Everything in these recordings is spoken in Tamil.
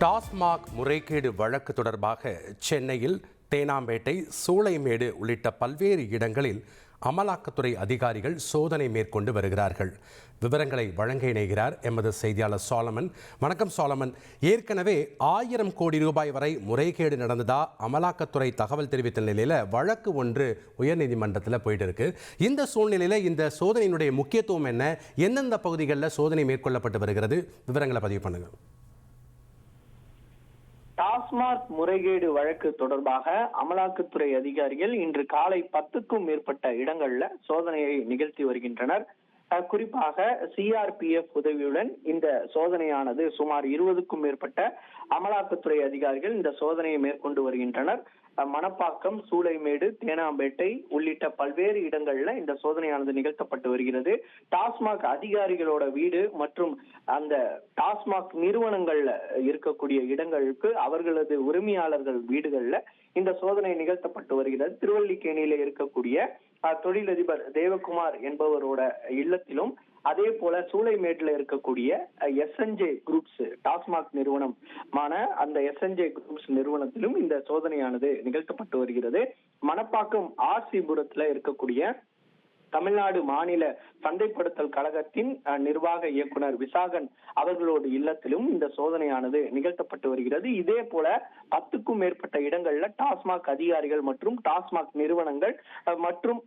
டாஸ்மாக் முறைகேடு வழக்கு தொடர்பாக சென்னையில் தேனாம்பேட்டை, சூளைமேடு உள்ளிட்ட பல்வேறு இடங்களில் அமலாக்கத்துறை அதிகாரிகள் சோதனை மேற்கொண்டு வருகிறார்கள். விவரங்களை வழங்க இணைகிறார் எமது செய்தியாளர் சாலமன். வணக்கம் சாலமன். ஏற்கனவே 1000 கோடி ரூபாய் வரை முறைகேடு நடந்ததா அமலாக்கத்துறை தகவல் தெரிவித்த நிலையில் வழக்கு ஒன்று உயர்நீதிமன்றத்தில் போயிட்டு இருக்கு. இந்த சூழ்நிலையில் இந்த சோதனையினுடைய முக்கியத்துவம் என்ன, எந்தெந்த பகுதிகளில் சோதனை மேற்கொள்ளப்பட்டு வருகிறது, விவரங்களை பதிவு பண்ணுங்க. டாஸ்மாக் முறைகேடு வழக்கு தொடர்பாக அமலாக்கத்துறை அதிகாரிகள் இன்று காலை 10க்கும் மேற்பட்ட இடங்கள்ல சோதனையை நிகழ்த்தி வருகின்றனர். குறிப்பாக சிஆர்பிஎஃப் உதவியுடன் இந்த சோதனையானது சுமார் 20க்கும் மேற்பட்ட அமலாக்கத்துறை அதிகாரிகள் இந்த சோதனையை மேற்கொண்டு வருகின்றனர். மணப்பாக்கம், சூளைமேடு, தேனாம்பேட்டை உள்ளிட்ட பல்வேறு இடங்கள்ல இந்த சோதனையானது நிகழ்த்தப்பட்டு வருகிறது. டாஸ்மாக் அதிகாரிகளோட வீடு மற்றும் அந்த டாஸ்மாக் நிறுவனங்கள்ல இருக்கக்கூடிய இடங்களுக்கு அவர்களது உரிமையாளர்கள் வீடுகள்ல இந்த சோதனை நிகழ்த்தப்பட்டு வருகிறது. திருவல்லிக்கேணியில இருக்கக்கூடிய தொழிலதிபர் தேவகுமார் என்பவரோட இல்லத்திலும், அதே போல சூளைமேட்ல இருக்கக்கூடிய எஸ்என்ஜே குரூப்ஸ் டாஸ்மாக் நிறுவனமான அந்த எஸ்என்ஜே குரூப்ஸ் நிறுவனத்திலும் இந்த சோதனையானது நிகழ்த்தப்பட்டு வருகிறது. மணப்பாக்கம் ஆர்சிபுரத்துல இருக்கக்கூடிய தமிழ்நாடு மாநில சந்தைப்படுத்தல் கழகத்தின் நிர்வாக இயக்குனர் விசாகன் அவர்களோட இல்லத்திலும் இந்த சோதனையானது நிகழ்த்தப்பட்டு வருகிறது. இதே போல 10க்கும் மேற்பட்ட இடங்கள்ல டாஸ்மாக் அதிகாரிகள் மற்றும் டாஸ்மாக் நிறுவனங்கள் மற்றும்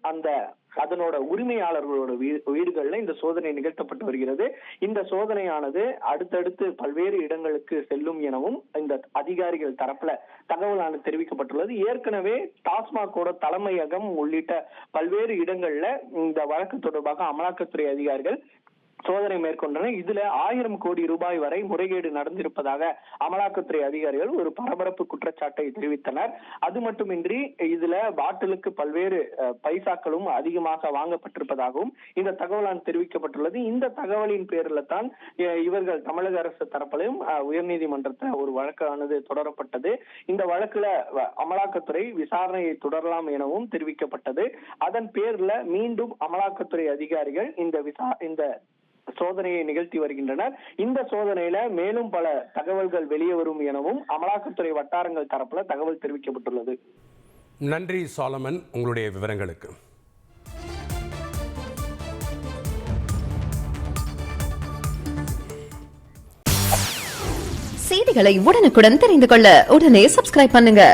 அதனோட உரிமையாளர்களோட வீடுகள்ல இந்த சோதனை நிகழ்த்தப்பட்டு வருகிறது. இந்த சோதனையானது அடுத்தடுத்து பல்வேறு இடங்களுக்கு செல்லும் எனவும் இந்த அதிகாரிகள் தரப்புல தகவலானது தெரிவிக்கப்பட்டுள்ளது. ஏற்கனவே டாஸ்மாகோட தலைமையகம் உள்ளிட்ட பல்வேறு இடங்கள்ல இந்த வழக்கு தொடர்பாக அமலாக்கத்துறை அதிகாரிகள் சோதனை மேற்கொண்டனர். இதுல 1000 கோடி ரூபாய் வரை முறைகேடு நடந்திருப்பதாக அமலாக்கத்துறை அதிகாரிகள் ஒரு பரபரப்பு குற்றச்சாட்டை தெரிவித்தனர். அது மட்டுமின்றி இதுல பாட்டிலுக்கு பல்வேறு பைசாக்களும் அதிகமாக வாங்கப்பட்டிருப்பதாகவும் இந்த தகவலால் தெரிவிக்கப்பட்டுள்ளது. இந்த தகவலின் பேரில் தான் இவர்கள் தமிழக அரசு தரப்பிலும் உயர்நீதிமன்றத்தில் ஒரு வழக்கானது தொடரப்பட்டது. இந்த வழக்குல அமலாக்கத்துறை விசாரணையை தொடரலாம் எனவும் தெரிவிக்கப்பட்டது. அதன் பேர்ல மீண்டும் அமலாக்கத்துறை அதிகாரிகள் இந்த சோதனையை நிகழ்த்தி வருகின்றனர். இந்த சோதனையில மேலும் பல தகவல்கள் வெளியே வரும் எனவும் அமலாக்கத்துறை வட்டாரங்கள் தரப்புல தகவல் தெரிவிக்கப்பட்டுள்ளது. நன்றி சாலமன், உங்களுடைய விவரங்களுக்கு. செய்திகளை உடனுக்குடன் தெரிந்து கொள்ள உடனே சப்ஸ்கிரைப் பண்ணுங்க.